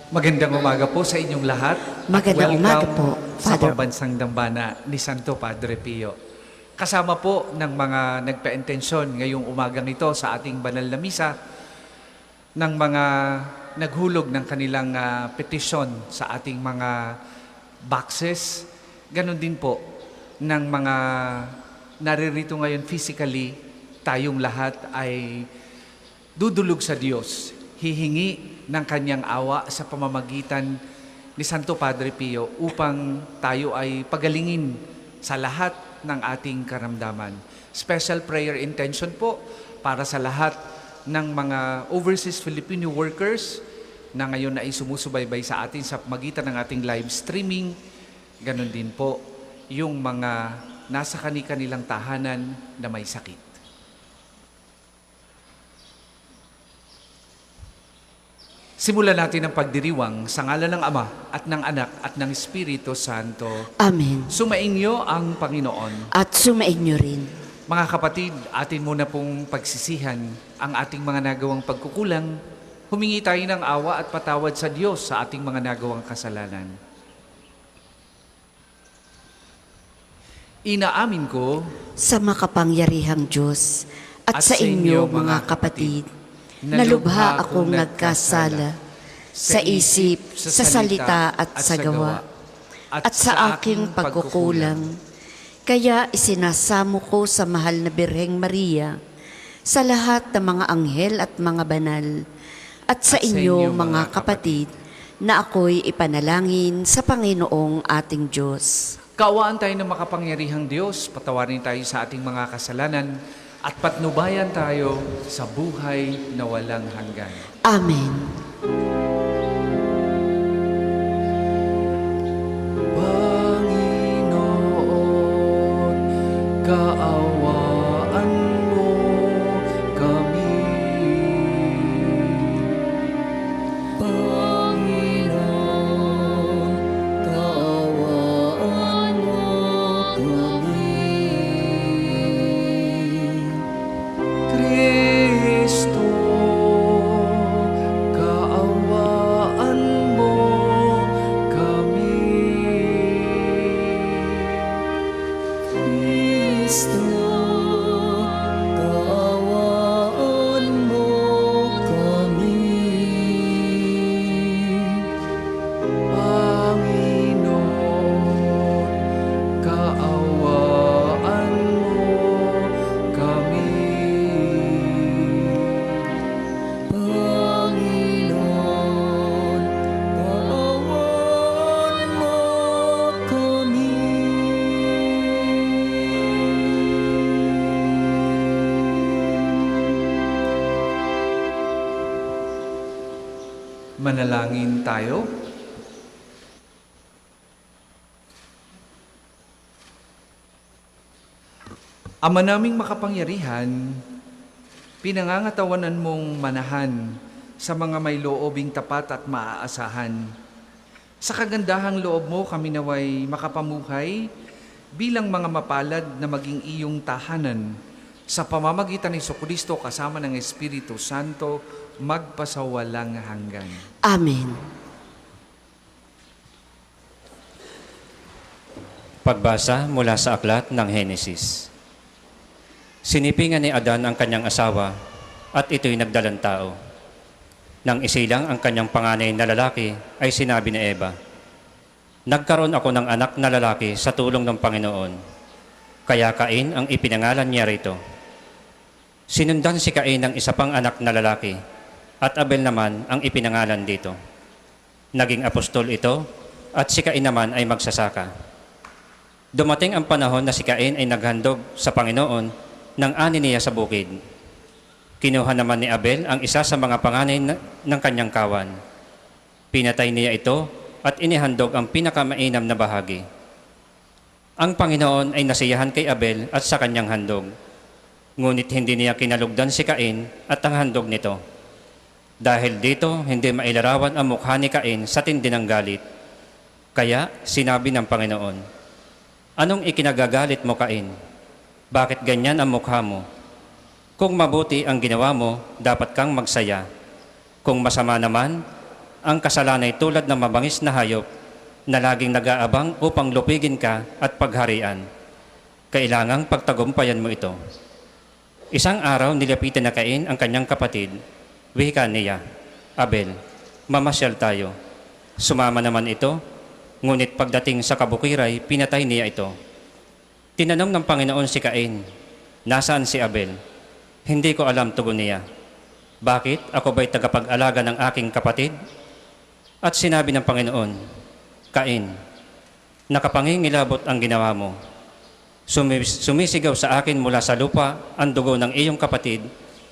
Magandang umaga po sa inyong lahat. Magandang umaga po, Sa Father. Pambansang Dambana ni Santo Padre Pio. Kasama po ng mga nagpa-intensyon ngayong umagang ito sa ating banal na misa ng mga naghulog ng kanilang petisyon sa ating mga boxes. Ganon din po ng mga naririto ngayon physically, tayong lahat ay dudulog sa Diyos, hihingi ng kanyang awa sa pamamagitan ni Santo Padre Pio upang tayo ay pagalingin sa lahat ng ating karamdaman. Special prayer intention po para sa lahat ng mga overseas Filipino workers na ngayon ay sumusubaybay sa atin sa magitan ng ating live streaming. Ganon din po yung mga nasa kanilang tahanan na may sakit. Simulan natin ang pagdiriwang sa ngalan ng Ama at ng Anak at ng Espiritu Santo. Amen. Sumainyo ang Panginoon. At sumainyo rin. Mga kapatid, atin muna pong pagsisihan ang ating mga nagawang pagkukulang. Humingi tayo ng awa at patawad sa Diyos sa ating mga nagawang kasalanan. Inaamin ko Sa makapangyarihang Diyos at sa inyo mga kapatid, na lubha akong nagkasala sa isip, sa salita at sa gawa, at sa aking pagkukulang. Kaya isinasamo ko sa mahal na Birheng Maria, sa lahat ng mga anghel at mga banal, at sa inyo mga kapatid, na ako'y ipanalangin sa Panginoong ating Diyos. Kaawaan tayo ng makapangyarihang Diyos, patawarin tayo sa ating mga kasalanan, at patnubayan tayo sa buhay na walang hanggan. Amen. Panginoon, kaawaan mo kami. Panginoon, kaawaan mo kami. Kristo, kaawaan mo kami. Kristo, kaawaan mo kami. Panginoon, kaawaan mo kami. Panginoon, kaawaan mo kami. Manalangin tayo. Ama naming makapangyarihan, pinangangatawanan mong manahan sa mga may loobing tapat at maaasahan. Sa kagandahang loob mo kami naway makapamuhay bilang mga mapalad na maging iyong tahanan sa pamamagitan ni Jesucristo kasama ng Espiritu Santo magpasawalang hanggan. Amen. Pagbasa mula sa aklat ng Henesis. Sinipingan ni Adan ang kanyang asawa at ito'y nagdalang tao. Nang isilang ang kanyang panganay na lalaki ay sinabi ni Eva, "Nagkaroon ako ng anak na lalaki sa tulong ng Panginoon." Kaya Cain ang ipinangalan niya rito. Sinundan si Cain ng isa pang anak na lalaki at Abel naman ang ipinangalan dito. Naging apostol ito at si Cain naman ay magsasaka. Dumating ang panahon na si Cain ay naghandog sa Panginoon ng ani niya sa bukid. Kinuha naman ni Abel ang isa sa mga panganay ng kanyang kawan. Pinatay niya ito at inihandog ang pinakamainam na bahagi. Ang Panginoon ay nasiyahan kay Abel at sa kanyang handog. Ngunit hindi niya kinalugdan si Cain at ang handog nito. Dahil dito, hindi mailarawan ang mukha ni Cain sa tindi ng galit. Kaya sinabi ng Panginoon, "Anong ikinagagalit mo, Cain? Bakit ganyan ang mukha mo? Kung mabuti ang ginawa mo, dapat kang magsaya. Kung masama naman, ang kasalanay tulad ng mabangis na hayop na laging nag-aabang upang lupigin ka at pagharian. Kailangang pagtagumpayan mo ito. Isang araw nilapitan na Cain ang kanyang kapatid. Wika niya, Abel, mamasyal tayo. Sumama naman ito, ngunit pagdating sa kabukiray, pinatay niya ito. Tinanong ng Panginoon si Cain, nasaan si Abel? Hindi ko alam, tugon niya. Bakit? Ako ba'y tagapag-alaga ng aking kapatid? At sinabi ng Panginoon, Cain, nakapangingilabot ang ginawa mo. Sumisigaw sa akin mula sa lupa ang dugo ng iyong kapatid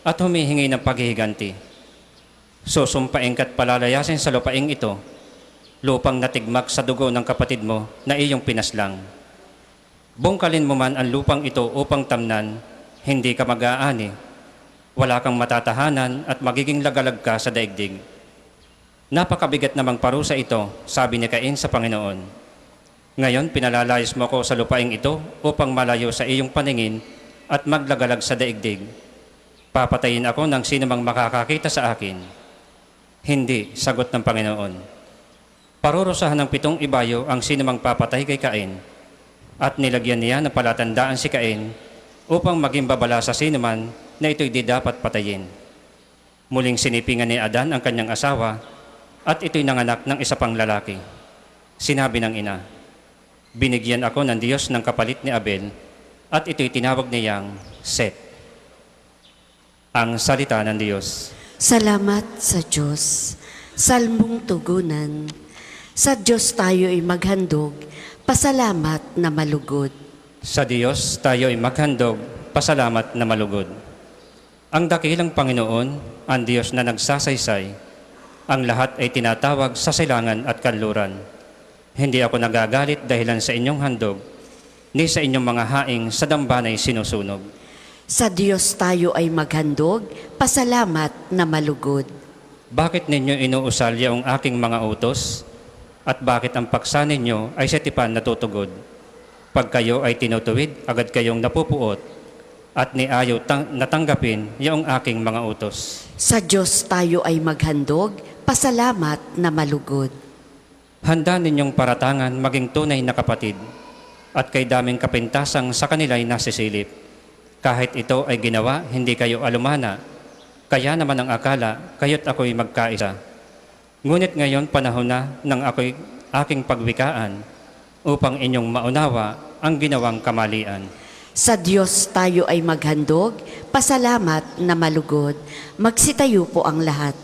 at humihingi ng paghihiganti. Susumpain ka't palalayasin sa lupaing ito, lupang natigmak sa dugo ng kapatid mo na iyong pinaslang. Bungkalin mo man ang lupang ito upang tamnan, hindi ka mag-aani, wala kang matatahanan at magiging lagalag ka sa daigdig. Napakabigat namang parusa ito, sabi ni Cain sa Panginoon. Ngayon, pinalalayas mo ako sa lupaing ito upang malayo sa iyong paningin at maglagalag sa daigdig. Papatayin ako ng sinumang makakakita sa akin. Hindi, sagot ng Panginoon. Parurusahan ng 7 ibayo ang sinumang papatay kay Cain. At nilagyan niya ng palatandaan si Cain upang maging babala sa sinuman na ito'y di dapat patayin. Muling sinipingan ni Adan ang kanyang asawa at ito'y nanganak ng isa pang lalaki. Sinabi ng ina, binigyan ako ng Diyos ng kapalit ni Abel at ito'y tinawag niyang Set. Ang salita ng Diyos. Salamat sa Diyos. Salmong tugunan. Sa Diyos tayo'y maghandog, pasalamat na malugod. Sa Diyos tayo'y maghandog, pasalamat na malugod. Ang dakilang Panginoon, ang Diyos na nagsasaysay, ang lahat ay tinatawag sa silangan at kanluran. Hindi ako nagagalit dahilan sa inyong handog, ni sa inyong mga haing sa dambanay sinusunog. Sa Diyos tayo ay maghandog, pasalamat na malugod. Bakit ninyo inuusal yaong aking mga utos? At bakit ang paksa ninyo ay sa tipan natutugod? Pag kayo ay tinutuwid, agad kayong napupuot, at niayaw natanggapin yaong aking mga utos. Sa Diyos tayo ay maghandog, pasalamat na malugod. Handa ninyong paratangan maging tunay na kapatid, at kay daming kapintasang sa kanila'y nasisilip. Kahit ito ay ginawa, hindi kayo alumana, kaya naman ang akala, kayo't ako'y magkaisa. Ngunit ngayon panahon na ng ako'y aking pagwikaan, upang inyong maunawa ang ginawang kamalian. Sa Diyos tayo ay maghandog, pasalamat na malugod. Magsitayo po ang lahat.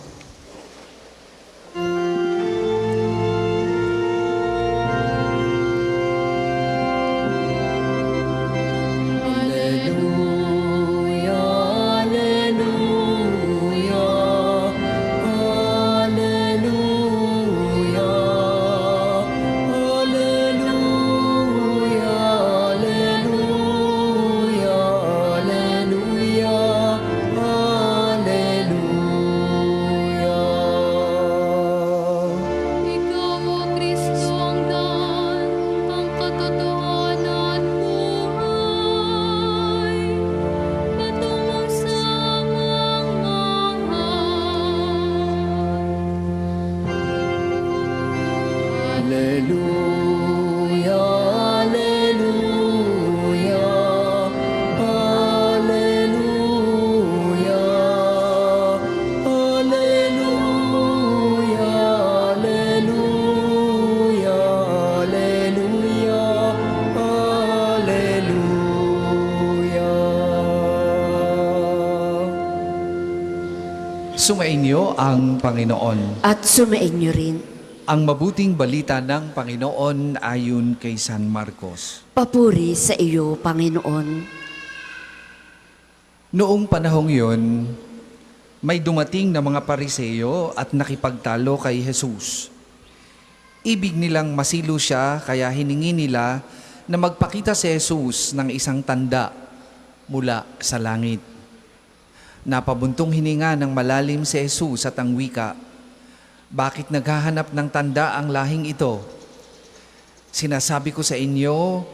Sumainyo ang Panginoon. At sumainyo rin. Ang mabuting balita ng Panginoon ayon kay San Marcos. Papuri sa iyo, Panginoon. Noong panahong yun, may dumating na mga Pariseo at nakipagtalo kay Jesus. Ibig nilang masilo siya, kaya hiningi nila na magpakita si Jesus ng isang tanda mula sa langit. Napabuntong hininga ng malalim si Jesus at ang wika, bakit naghahanap ng tanda ang lahing ito? Sinasabi ko sa inyo,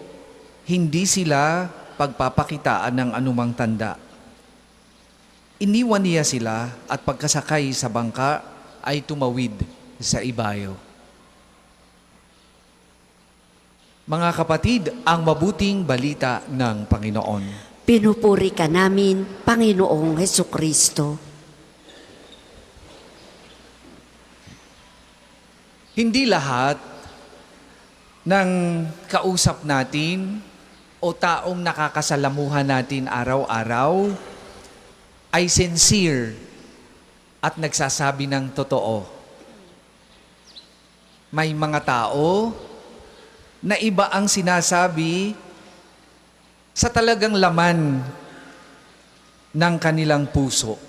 hindi sila pagpapakitaan ng anumang tanda. Iniwan niya sila at pagkasakay sa bangka ay tumawid. sa ibayo. Mga kapatid, ang mabuting balita ng Panginoon. Pinupuri ka namin, Panginoong Hesukristo. Hindi lahat ng kausap natin o taong nakakasalamuhan natin araw-araw ay sincere at nagsasabi ng totoo. May mga tao na iba ang sinasabi sa talagang laman ng kanilang puso.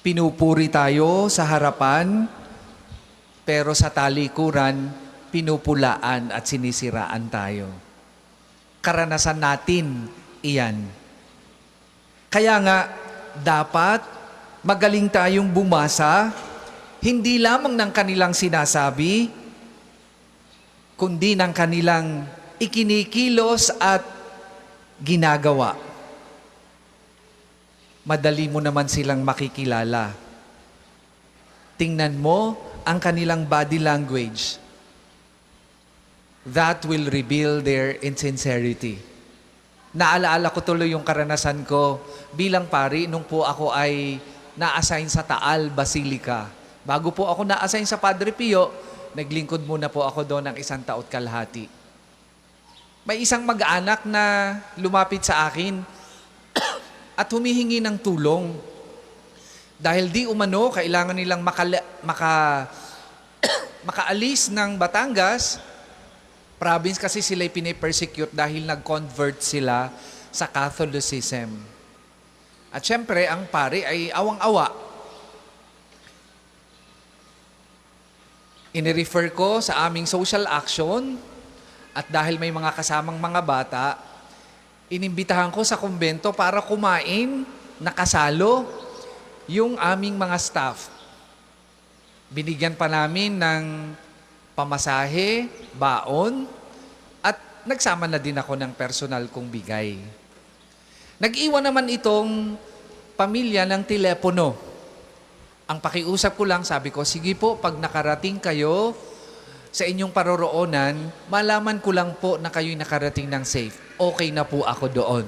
Pinupuri tayo sa harapan, pero sa talikuran, pinupulaan at sinisiraan tayo. Karanasan natin iyan. Kaya nga, dapat magaling tayong bumasa, hindi lamang ng kanilang sinasabi, kundi ng kanilang ikinikilos at ginagawa. Madali mo naman silang makikilala. Tingnan mo ang kanilang body language. That will reveal their insincerity. Naalaala ko tuloy yung karanasan ko bilang pari nung po ako ay na-assign sa Taal Basilica. Bago po ako na-assign sa Padre Pio, naglingkod muna po ako doon ng 1 taon kalahati. May isang mag-anak na lumapit sa akin at humihingi ng tulong. Dahil di umano, kailangan nilang makaalis ng Batangas. Province kasi sila'y pinipersecute dahil nag-convert sila sa Catholicism. At syempre, ang pari ay awang-awa. Inirefer ko sa aming social action at dahil may mga kasamang mga bata, inimbitahan ko sa kumbento para kumain, nakasalo yung aming mga staff. Binigyan pa namin ng pamasahe, baon, at nagsama na din ako ng personal kong bigay. Nag-iwan naman itong pamilya ng telepono. Ang pakiusap ko lang, sabi ko, sige po, pag nakarating kayo sa inyong paroroonan, malaman ko lang po na kayo'y nakarating ng safe. Okay na po ako doon.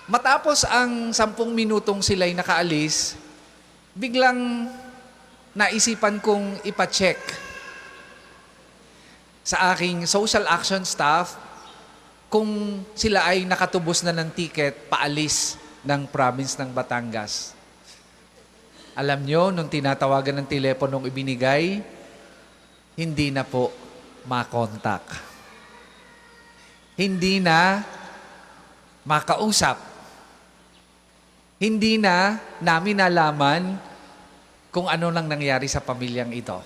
Matapos ang 10 minutong sila'y nakaalis, biglang naisipan kong ipacheck sa aking social action staff kung sila ay nakatubos na ng ticket paalis ng province ng Batangas. Alam nyo, nung tinatawagan ng teleponong ibinigay, hindi na po makontak. Hindi na makausap. Hindi na namin nalaman kung ano nang nangyari sa pamilyang ito.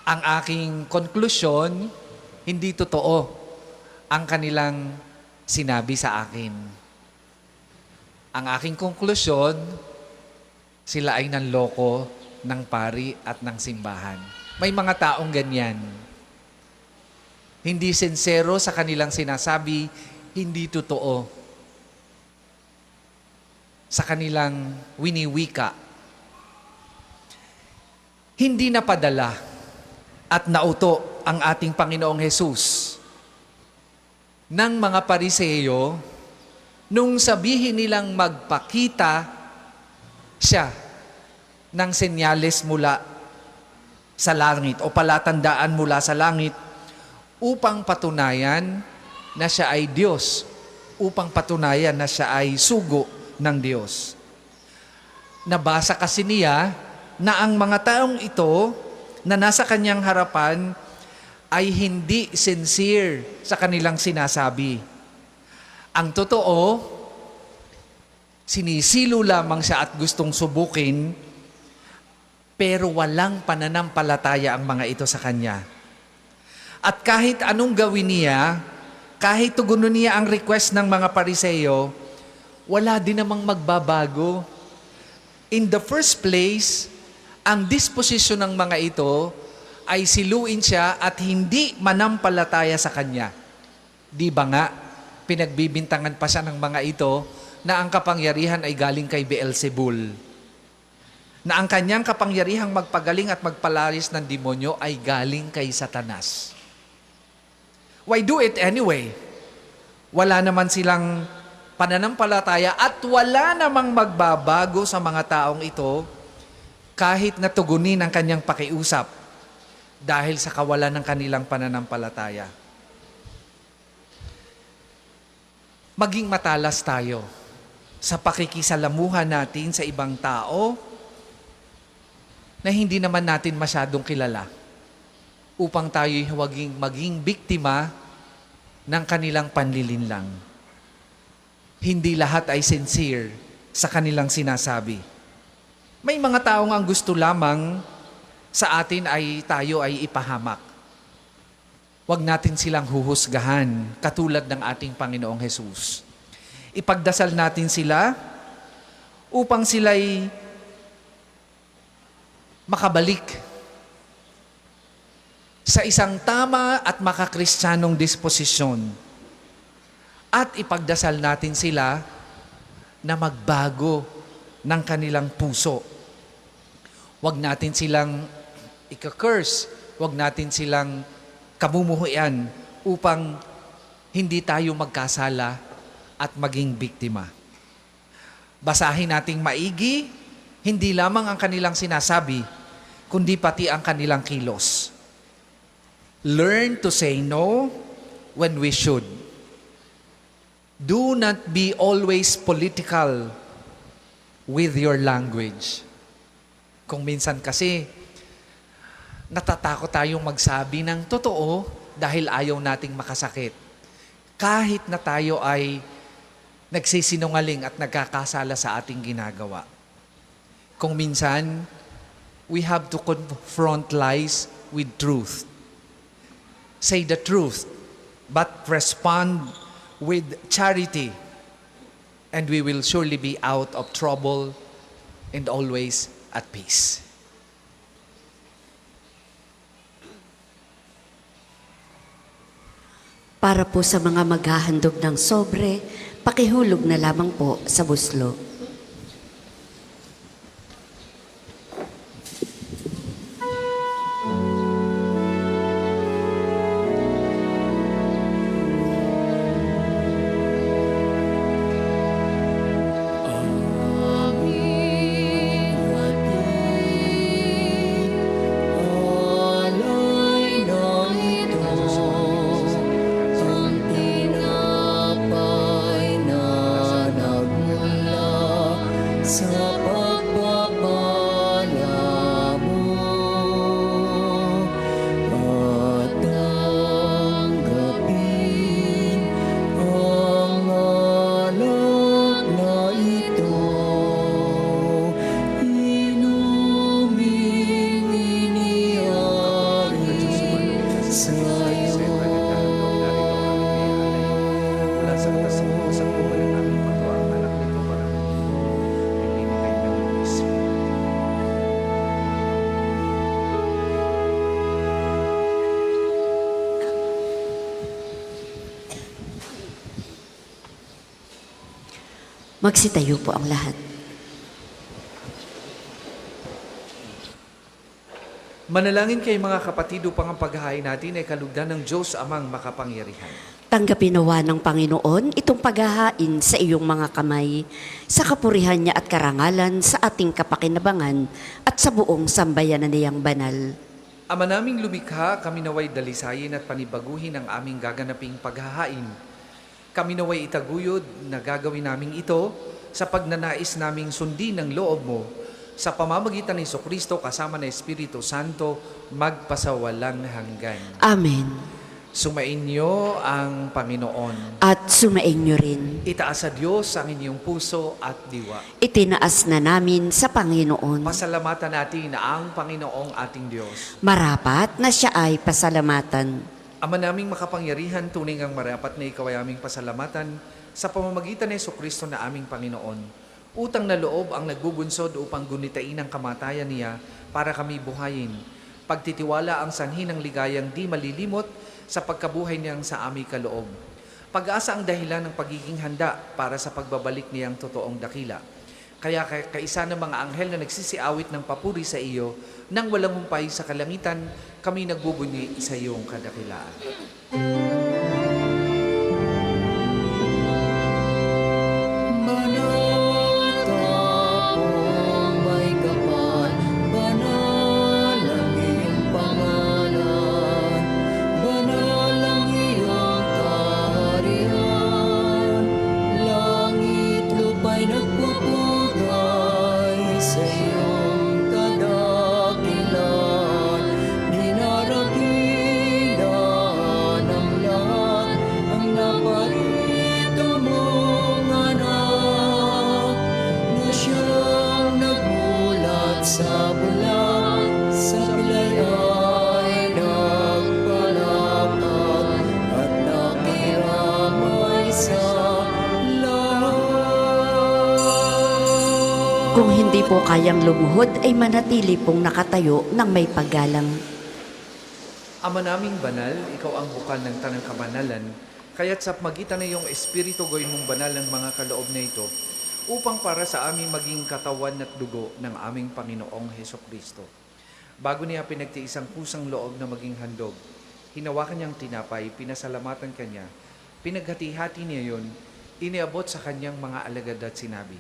Ang aking konklusyon, hindi totoo ang kanilang sinabi sa akin. Ang aking konklusyon, sila ay nanloko ng pari at ng simbahan. May mga taong ganyan. Hindi sincero sa kanilang sinasabi, hindi totoo sa kanilang winiwika. Hindi napadala at nauto ang ating Panginoong Hesus ng mga Pariseyo nung sabihin nilang magpakita siya ng senyales mula sa langit o palatandaan mula sa langit upang patunayan na siya ay Diyos, upang patunayan na siya ay sugo ng Diyos. Nabasa kasi niya na ang mga taong ito na nasa kanyang harapan ay hindi sincere sa kanilang sinasabi. Ang totoo, sinisilo lamang siya at gustong subukin, pero walang pananampalataya ang mga ito sa kanya. At kahit anong gawin niya, kahit tugunin niya ang request ng mga Pariseyo, wala din namang magbabago. In the first place, ang disposisyon ng mga ito ay siluin siya at hindi manampalataya sa kanya. Di ba nga, pinagbibintangan pa siya ng mga ito na ang kapangyarihan ay galing kay Beelzebul, na ang kanyang kapangyarihang magpagaling at magpalaris ng demonyo ay galing kay Satanas. Why do it anyway? Wala naman silang pananampalataya at wala namang magbabago sa mga taong ito kahit natugunin ang kanyang pakiusap dahil sa kawalan ng kanilang pananampalataya. Maging matalas tayo sa pakikisalamuhan natin sa ibang tao na hindi naman natin masyadong kilala upang tayo'y maging biktima ng kanilang panlilinlang. Hindi lahat ay sincere sa kanilang sinasabi. May mga taong ang gusto lamang sa atin ay tayo ay ipahamak. Huwag natin silang huhusgahan katulad ng ating Panginoong Hesus. Ipagdasal natin sila upang sila'y makabalik sa isang tama at makakristyanong disposisyon. At ipagdasal natin sila na magbago ng kanilang puso. Huwag natin silang ika-curse, huwag natin silang kamumuhuyan upang hindi tayo magkasala at maging biktima. Basahin nating maigi, hindi lamang ang kanilang sinasabi, kundi pati ang kanilang kilos. Learn to say no when we should. Do not be always political with your language. Kung minsan kasi, natatakot tayong magsabi ng totoo dahil ayaw nating makasakit. Kahit na tayo ay nagsisinungaling at nagkakasala sa ating ginagawa. Kung minsan, we have to confront lies with truth. Say the truth, but respond with charity, and we will surely be out of trouble and always at peace. Para po sa mga maghahandog ng sobre, pakihulog na lamang po sa buslo. Magsitayo po ang lahat. Manalangin kay mga kapatid upang ang paghahain natin ay kalugdan ng Diyos amang makapangyarihan. Tanggapin nawa ng Panginoon itong paghahain sa iyong mga kamay, sa kapurihan niya at karangalan sa ating kapakinabangan at sa buong sambayanan niyang banal. Ama naming lumikha, kami naway dalisayin at panibaguhin ang aming gaganaping paghahain. Kami naway itaguyod na gagawin namin ito sa pagnanais naming sundin ang loob mo sa pamamagitan ni Jesucristo kasama ng Espiritu Santo magpasawalang hanggan. Amen. Sumainyo ang Panginoon. At sumainyo rin. Itaas sa Diyos ang inyong puso at diwa. Itinaas na namin sa Panginoon. Pasalamatan natin ang Panginoong ating Diyos. Marapat na siya ay pasalamatan. Ama naming makapangyarihan, tunay ngang marapat na ikaw ay aming pasalamatan sa pamamagitan ni Jesucristo na aming Panginoon. Utang na loob ang nagbubunsod upang gunitain ang kamatayan niya para kami buhayin. Pagtitiwala ang sanhi ng ligayang di malilimot sa pagkabuhay niyang sa aming kaloob. Pag-asa ang dahilan ng pagiging handa para sa pagbabalik niyang totoong dakila. Kaya kaisa ng mga anghel na nagsisiawit ng papuri sa iyo, nang walang humpay sa kalangitan, kami nagbubunyi sa iyong kadakilaan. Manatapong may kapal, banal ang iyong pangalan, banal ang iyong kaharian, langit lupa'y nagpupugay sa iyong kadakilan, dinarakilan ng lahat ang naparito mong anak, na siyang nagmulat sa bulan, sa pilay ay nagpalakad at nakiramay sa lahat. Kung hindi po kayang lumuhod ay manatili pong nakatayo ng may paggalang. Ama naming banal, ikaw ang bukal ng tanang kabanalan, kaya't sa magitan na iyong Espiritu gawin mong banal ang mga kaloob na ito, upang para sa aming maging katawan at dugo ng aming Panginoong Hesukristo. Bago niya pinagtiis ang pusang loob na maging handog, hinawakan niyang tinapay, pinasalamatan kanya, pinaghati-hati niya yon, iniabot sa kanyang mga alagad at sinabi,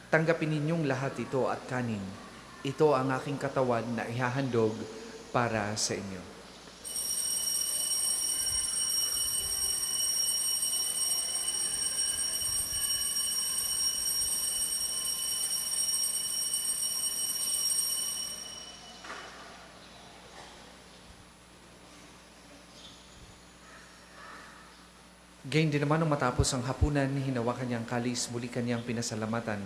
"Tanggapin ninyong lahat ito at kanin. Ito ang aking katawan na ihahandog para sa inyo." Gayon din naman nung matapos ang hapunan, hinawakan niyang kalis, muli kanyang pinasalamatan.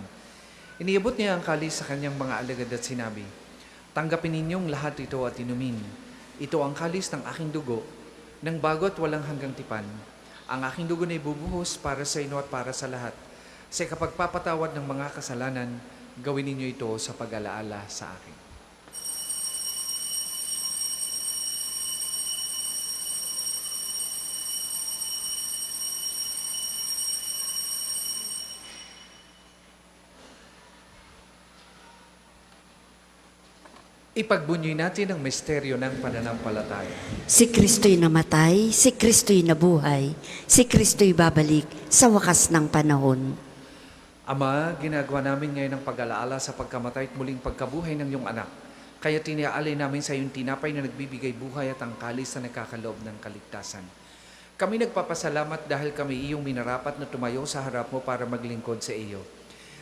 Iniabot niya ang kalis sa kanyang mga alagad at sinabi, "Tanggapin ninyong lahat ito at inumin. Ito ang kalis ng aking dugo, ng bago't walang hanggang tipan. Ang aking dugo na ibubuhos para sa inyo at para sa lahat. Sa kapagpapatawad ng mga kasalanan, gawin ninyo ito sa pag-alaala sa akin." Ipagbunyoy natin ang misteryo ng pananampalataya. Si Kristo'y namatay, si Kristo'y nabuhay, si Kristo'y babalik sa wakas ng panahon. Ama, ginagawa namin ngayon ang pag-alaala sa pagkamatay at muling pagkabuhay ng iyong anak. Kaya tiniaalay namin sa iyong tinapay na nagbibigay buhay at ang kalis na nagkakaloob ng kaligtasan. Kami nagpapasalamat dahil kami iyong minarapat na tumayo sa harap mo para maglingkod sa iyo.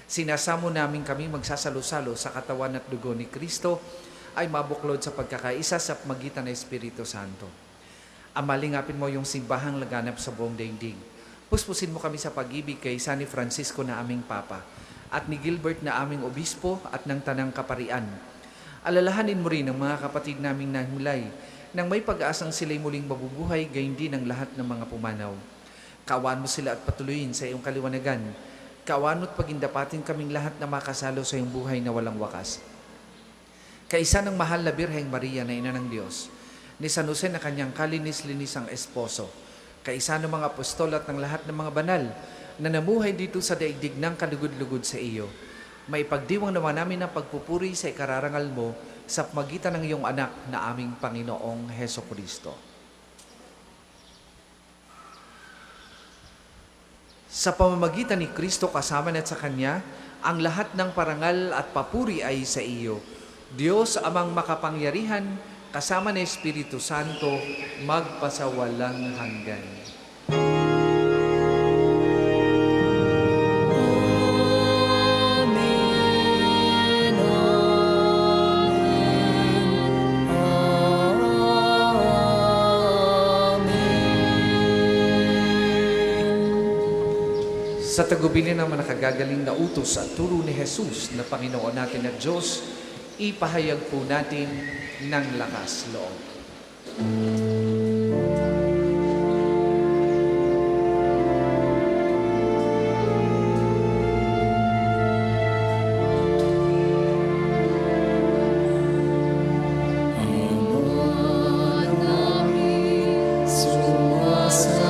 Sinasamo namin kami magsasalo-salo sa katawan at dugo ni Kristo ay mabuklod sa pagkakaisa sa magitan ng Espiritu Santo. Amalingapin mo yung simbahang laganap sa buong daigdig. Puspusin mo kami sa pag-ibig kay San Francisco na aming Papa at ni Gilbert na aming Obispo at ng Tanang Kaparian. Alalahanin mo rin ang mga kapatid naming nahulay nang may pag-aasang sila'y muling mabubuhay, gayon din ang lahat ng mga pumanaw. Kaawaan mo sila at patuloyin sa iyong kaliwanagan. Kaawaan mo't pagindapatin kaming lahat na makasalo sa iyong buhay na walang wakas. Kaisa ng mahal na Birheng Maria na Ina ng Diyos, ni San Jose na kanyang kalinis-linis ang esposo, kaisa ng mga apostol at ng lahat ng mga banal na namuhay dito sa daigdig ng kalugod-lugod sa iyo, maipagdiwang naman namin ang pagpupuri sa ikararangal mo sa magitan ng iyong anak na aming Panginoong Hesukristo. Sa pamamagitan ni Kristo kasama at sa Kanya, ang lahat ng parangal at papuri ay sa iyo, Diyos amang makapangyarihan, kasama ng Espiritu Santo, magpasawalang hanggan. Amen, amen. Sa tagubilin ng mga nakagagaling na utos at turo ni Jesus na Panginoon natin at Diyos, ipahayag po natin ng lakas loob. Ama namin, sumasalangit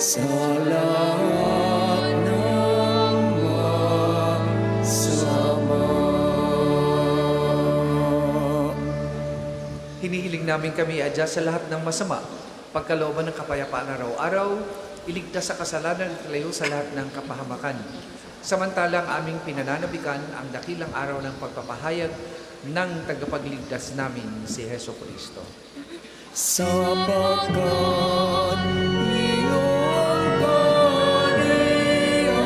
sa lahat ng masama. Hinihiling namin kami adya sa lahat ng masama, pagkalooban ng kapayapaan araw-araw, iligtas sa kasalanan at ilayo sa lahat ng kapahamakan. Samantalang aming pinananabikan ang dakilang araw ng pagpapahayag ng tagapagligtas namin si Heso Kristo. Sapagkat iyong kaharian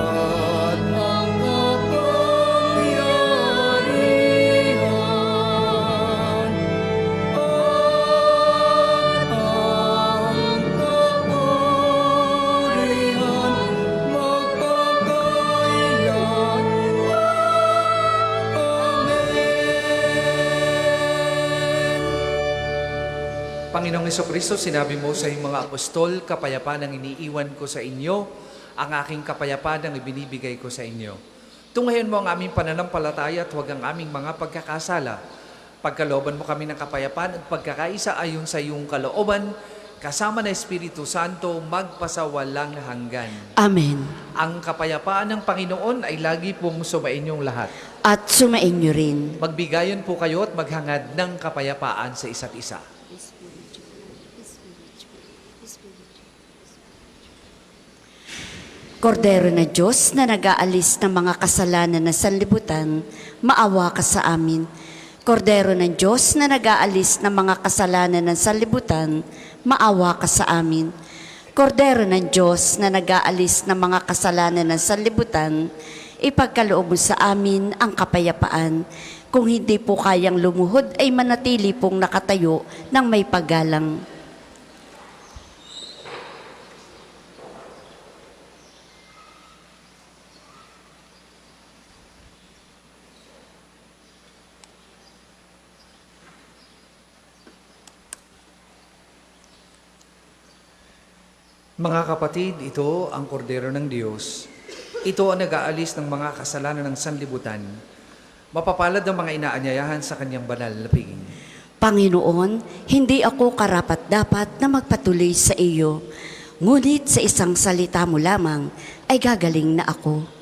at ang kapangyarihan at ang kapurihan magpakailanman. Panginoong Hesukristo, sinabi mo sa iyong mga apostol, kapayapaan ang iniiwan ko sa inyo, ang aking kapayapaan ang ibinibigay ko sa inyo. Tunghayan mo ang aming pananampalataya at huwag ang aming mga pagkakasala. Pagkalooban mo kami ng kapayapaan at pagkakaisa ayon sa iyong kalooban, kasama na Espiritu Santo, magpasawalang hanggan. Amen. Ang kapayapaan ng Panginoon ay lagi pong sumainyong lahat. At sumainyo rin. Magbigayon po kayo at maghangad ng kapayapaan sa isa't isa. Kordero na Diyos na nag-aalis ng mga kasalanan ng sanlibutan, maawa ka sa amin. Kordero ng Diyos na nag-aalis ng mga kasalanan ng sanlibutan, maawa ka sa amin. Kordero ng Diyos na nag-aalis ng mga kasalanan ng sanlibutan, ipagkaloob mo sa amin ang kapayapaan. Kung hindi po kayang lumuhod, ay manatili pong nakatayo ng may paggalang. Mga kapatid, ito ang kordero ng Diyos. Ito ang nag-aalis ng mga kasalanan ng sanlibutan. Mapapalad ang mga inaanyayahan sa kanyang banal na piging. Panginoon, hindi ako karapat-dapat na magpatuloy sa iyo, ngunit sa isang salita mo lamang ay gagaling na ako.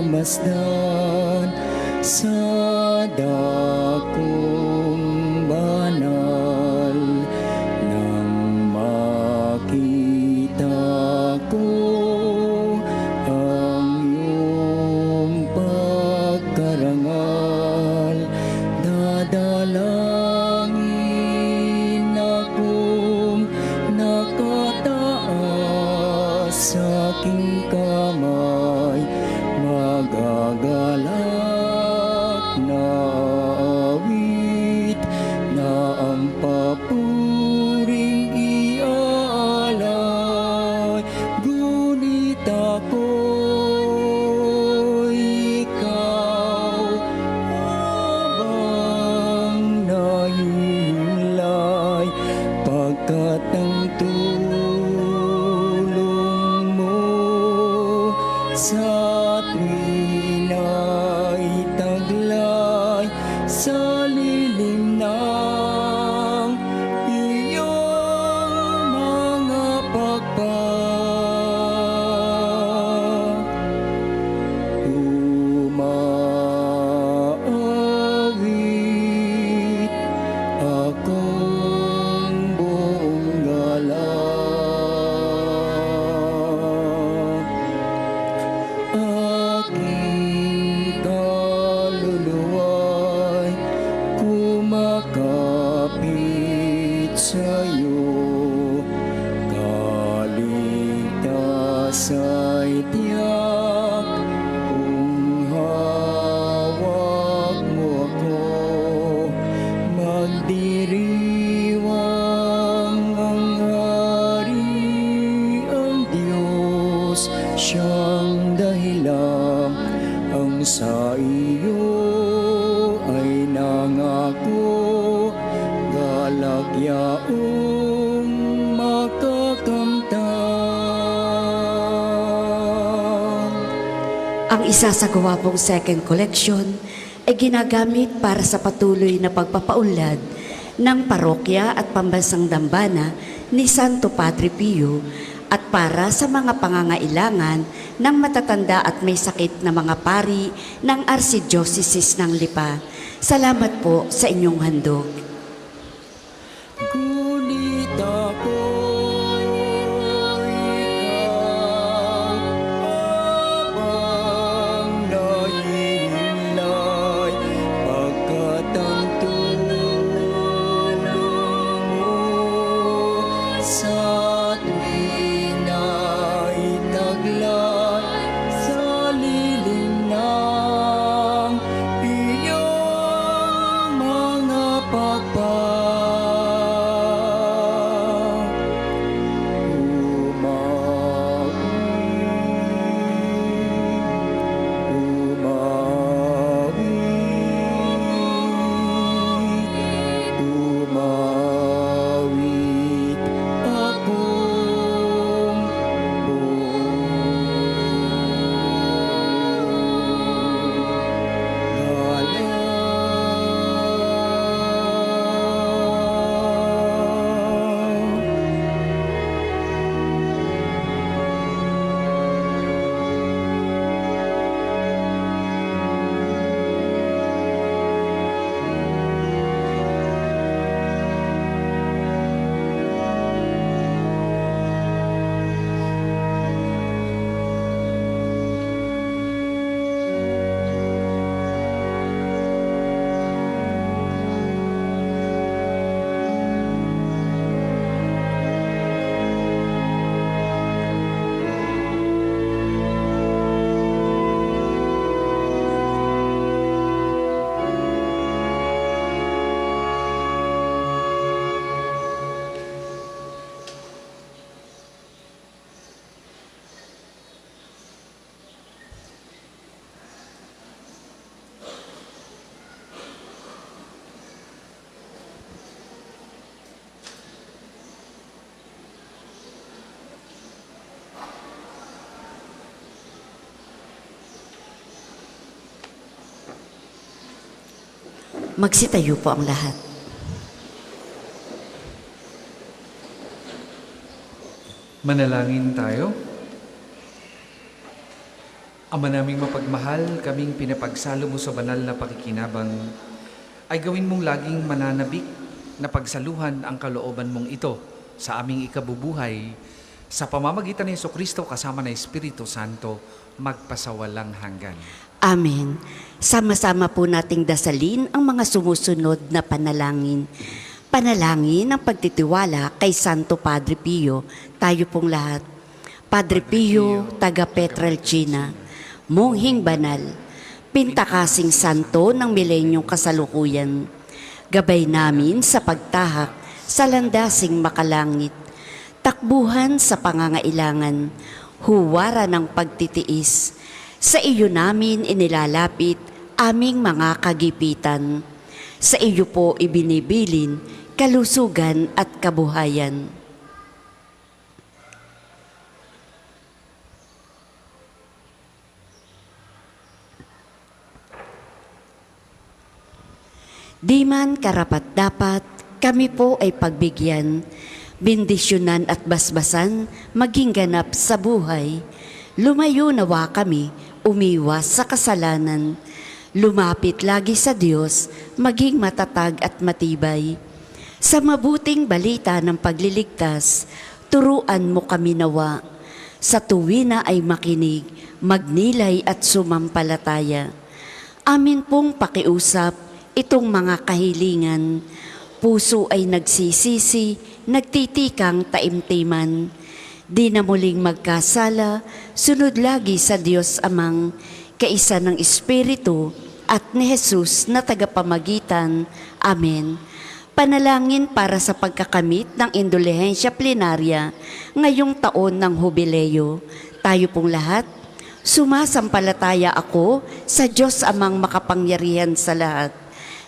pagmamasdan sa dakong banal nang makita ko ang iyong pagkarangal. Dadalangin akong nakataas sa aking kamay, magagawa magalak na awit na ang papuring iaalay. Ngunit ako'y ikaw habang nahihilay, pagkat ang tulong mo sa tuwin ay taglay sa lilim ng iyong mga pagpag. Umaawit akong buong galak, aking kaluluwa'y kumakapit sa'yo. Kaligtas ay tiyak kung hawak mo ako. Magdiriwang ang hari, ang Diyos, siyang dahilan. Ang sa iyo ay nangako, galak yaong makakamtan. Ang isa sa gawapong second collection ay ginagamit para sa patuloy na pagpapaunlad ng parokya at pambansang dambana ni Santo Padre Pio at para sa mga pangangailangan ng matatanda at may sakit na mga pari ng Archdiocese ng Lipa. Salamat po sa inyong handog. Ngunit ako'y ikaw habang nahihilay, pagkat ang tulong mo sa tuwin ay taglay sa lilim ng iyong mga pagpag. Umawit akong galak. Magsitayo po ang lahat. Manalangin tayo. Ama naming mapagmahal, kaming pinapagsalo mo sa banal na pakikinabang, ay gawin mong laging mananabik na pagsaluhan ang kalooban mong ito sa aming ikabubuhay sa pamamagitan ni Jesucristo kasama ng Espiritu Santo, magpasawalang hanggan. Amen. Sama-sama po nating dasalin ang mga sumusunod na panalangin. Panalangin ng pagtitiwala kay Santo Padre Pio. Tayo pong lahat. Padre Pio, taga Petrelcina, monghing banal, pintakasing santo ng milenyong kasalukuyan. Gabay namin sa pagtahak sa landasing makalangit, takbuhan sa pangangailangan, huwara ng pagtitiis. Sa iyo namin inilalapit aming mga kagipitan. Sa iyo po ibinibilin kalusugan at kabuhayan. Di man karapat-dapat, kami po ay pagbigyan, bendisyonan at basbasan, maging ganap sa buhay. Lumayo nawa kami, umiwas sa kasalanan. Lumapit lagi sa Diyos, maging matatag at matibay. Sa mabuting balita ng pagliligtas, turuan mo kami nawa. Sa tuwina ay makinig, magnilay at sumampalataya. Amin pong pakiusap, itong mga kahilingan, puso ay nagsisisi, nagtitikang taimtiman. Di na muling magkasala, sunod lagi sa Diyos Amang, kaisa ng Espiritu at ni Jesus na tagapamagitan. Amen. Panalangin para sa pagkakamit ng indulhensya plenarya ngayong taon ng Hubileo. Tayo pong lahat, sumasampalataya ako sa Diyos Amang makapangyarihan sa lahat,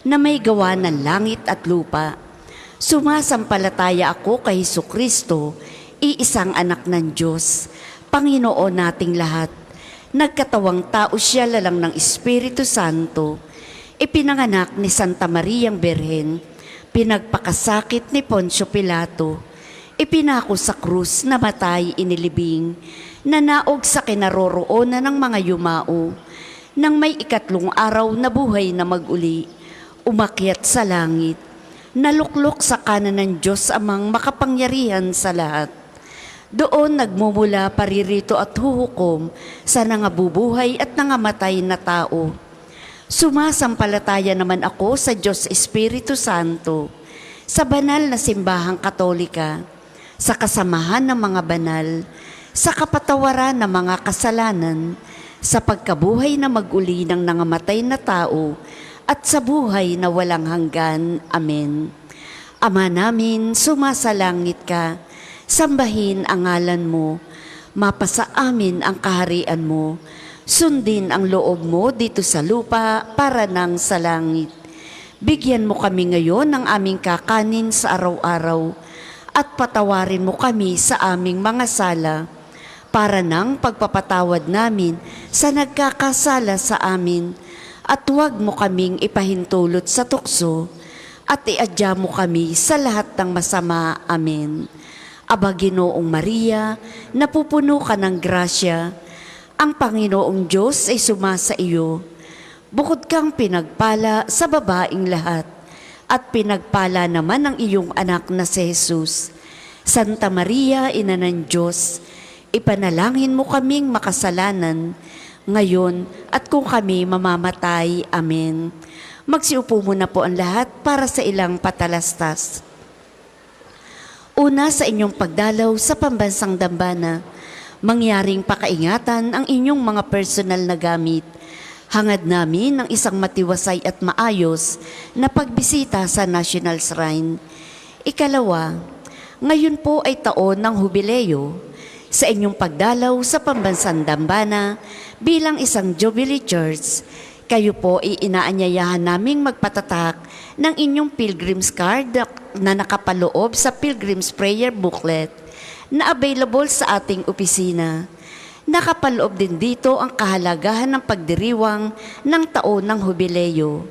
na may gawa ng langit at lupa. Sumasampalataya ako kay Jesucristo, iisang anak ng Diyos, Panginoon nating lahat. Nagkatawang tao siya lalang ng Espiritu Santo, ipinanganak ni Santa Mariang Birhen, pinagpakasakit ni Poncio Pilato, ipinako sa krus, namatay, inilibing, nanaog sa kinaroroonan ng mga yumao, nang may ikatlong araw na buhay na maguli, umakyat sa langit, naluklok sa kanan ng Diyos Amang makapangyarihan sa lahat. Doon nagmumula paririto at huhukom sa nangabubuhay at nangamatay na tao. Sumasampalataya naman ako sa Diyos Espiritu Santo, sa banal na simbahang katolika, sa kasamahan ng mga banal, sa kapatawaran ng mga kasalanan, sa pagkabuhay na maguli ng nangamatay na tao, at sa buhay na walang hanggan. Amen. Ama namin, sumasalangit ka, sambahin ang ngalan mo, mapasa amin ang kaharian mo, sundin ang loob mo dito sa lupa para nang sa langit. Bigyan mo kami ngayon ng aming kakanin sa araw-araw, at patawarin mo kami sa aming mga sala, para nang pagpapatawad namin sa nagkakasala sa amin, at huwag mo kaming ipahintulot sa tukso, at iadya mo kami sa lahat ng masama. Amen. Aba Ginoong Maria, napupuno ka ng grasya, ang Panginoong Diyos ay sumasa iyo. Bukod kang pinagpala sa babaing lahat, at pinagpala naman ang iyong anak na si Jesus. Santa Maria, Ina ng Diyos, ipanalangin mo kaming makasalanan, ngayon at kung kami mamamatay. Amen. Magsiupo muna po ang lahat para sa ilang patalastas. Una, sa inyong pagdalaw sa pambansang dambana, mangyaring pakaingatan ang inyong mga personal na gamit. Hangad namin ng isang matiwasay at maayos na pagbisita sa National Shrine. Ikalawa, ngayon po ay taon ng Hubileo. Sa inyong pagdalaw sa pambansang dambana bilang isang Jubilee Church, kayo po ay inaanyayahan naming magpatatak ng inyong Pilgrim's Card na nakapaloob sa Pilgrim's Prayer Booklet na available sa ating opisina. Nakapaloob din dito ang kahalagahan ng pagdiriwang ng taon ng Hubileo,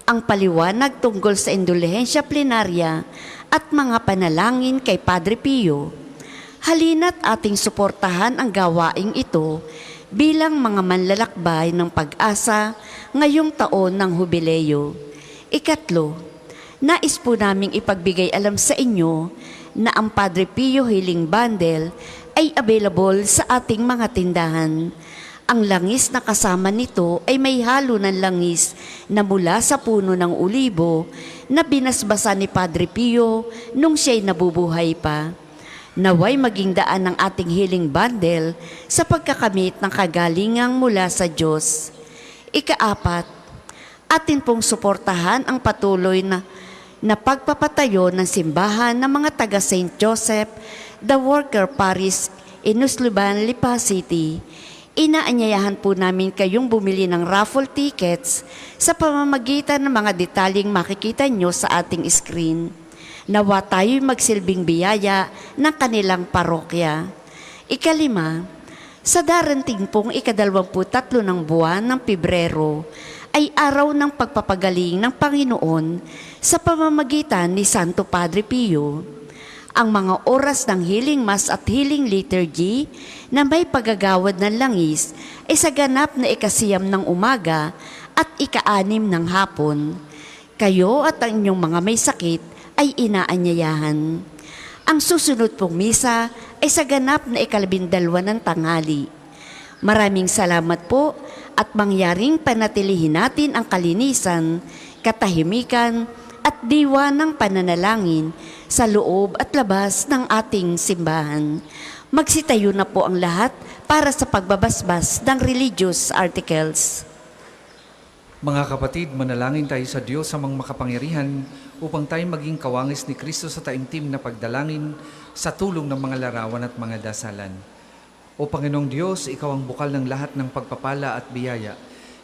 ang paliwanag tungkol sa indulhensya plenarya at mga panalangin kay Padre Pio. Halina't ating suportahan ang gawaing ito bilang mga manlalakbay ng pag-asa ngayong taon ng Hubileo. Ikatlo, nais po naming ipagbigay alam sa inyo na ang Padre Pio Healing Bundle ay available sa ating mga tindahan. Ang langis na kasama nito ay may halo ng langis na mula sa puno ng ulibo na binasbasa ni Padre Pio nung siya'y nabubuhay pa. Naway maging daan ng ating healing bundle sa pagkakamit ng kagalingang mula sa Diyos. Ikaapat, atin pong suportahan ang patuloy na pagpapatayo ng simbahan ng mga taga St. Joseph, the Worker Parish in Nusluban, Lipa City. Inaanyayahan po namin kayong bumili ng raffle tickets sa pamamagitan ng mga detalyeng makikita nyo sa ating screen. Nawa tayo'y magsilbing biyaya ng kanilang parokya. Ikalima, sa darating pong ika-23 ng buwan ng Pebrero ay araw ng pagpapagaling ng Panginoon sa pamamagitan ni Santo Padre Pio. Ang mga oras ng healing mass at healing liturgy na may paggagawad ng langis ay sa ganap na ika-9 ng umaga at ika-6 ng hapon. Kayo at ang inyong mga may sakit ay inaanyayahan. Ang susunod pong misa ay sa ganap na ika-12 ng tanghali. Maraming salamat po at mangyaring panatilihin natin ang kalinisan, katahimikan at diwa ng pananalangin sa loob at labas ng ating simbahan. Magsitayo na po ang lahat para sa pagbabasbas ng religious articles. Mga kapatid, manalangin tayo sa Diyos sa mga makapangyarihan upang tayo maging kawangis ni Kristo sa taimtim na pagdalangin sa tulong ng mga larawan at mga dasalan. O Panginoong Diyos, Ikaw ang bukal ng lahat ng pagpapala at biyaya.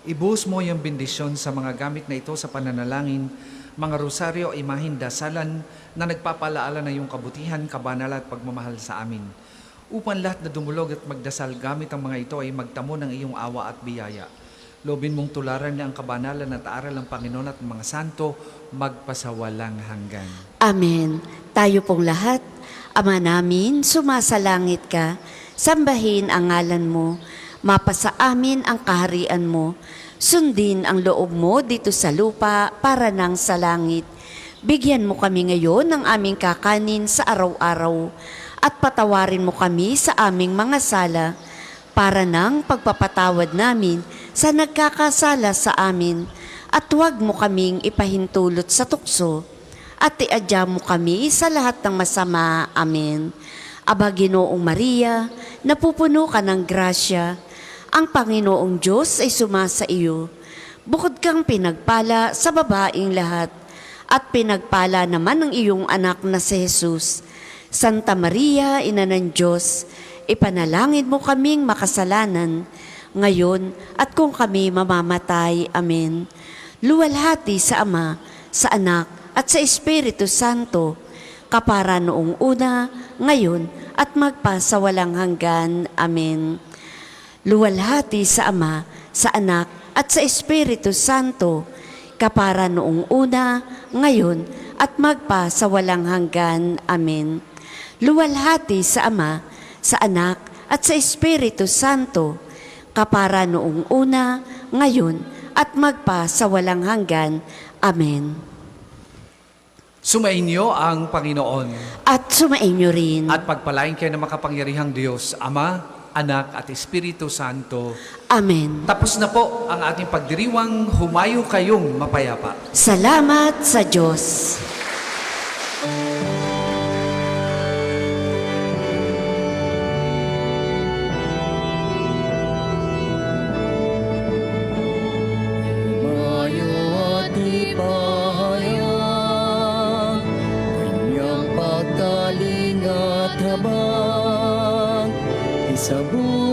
Ibuhos mo yung bendisyon sa mga gamit na ito sa pananalangin, mga rosaryo, imahin, dasalan na nagpapalaala na iyong kabutihan, kabanalan at pagmamahal sa amin. Upang lahat na dumulog at magdasal gamit ang mga ito ay magtamo ng iyong awa at biyaya. Lobin mong tularan niya ang kabanalan at aral ng Panginoon at mga santo magpasawalang hanggan. Amen. Tayo pong lahat, Ama namin, sumasalangit ka, sambahin ang ngalan mo, mapasa amin ang kaharian mo, sundin ang loob mo dito sa lupa para nang sa langit. Bigyan mo kami ngayon ng aming kakanin sa araw-araw at patawarin mo kami sa aming mga sala para nang pagpapatawad namin sa nagkakasala sa amin at huwag mo kaming ipahintulot sa tukso at iadya mo kami sa lahat ng masama. Amen. Aba Ginoong Maria, napupuno ka ng grasya, ang Panginoong Diyos ay sumasa iyo. Bukod kang pinagpala sa babaing lahat, at pinagpala naman ang iyong anak na si Jesus. Santa Maria, Ina ng Diyos, ipanalangin mo kaming makasalanan, ngayon at kung kami mamamatay. Amen. Luwalhati sa Ama, sa Anak, at sa Espiritu Santo, kapara noong una, ngayon, at magpasawalang hanggan. Amen. Luwalhati sa Ama, sa Anak, at sa Espiritu Santo, kapara noong una, ngayon, at magpasawalang hanggan. Amen. Luwalhati sa Ama, sa Anak, at sa Espiritu Santo, kapara noong una, ngayon, at magpasawalang hanggan. Amen. Sumainyo ang Panginoon At sumainyo rin. at pagpalain kayo ng makapangyarihang Diyos, Ama, Anak at Espiritu Santo. Amen. Tapos na po ang ating pagdiriwang, humayo kayong mapayapa. Salamat sa Diyos. Mayo at ipahayag kanyang pagkaling at habang isabot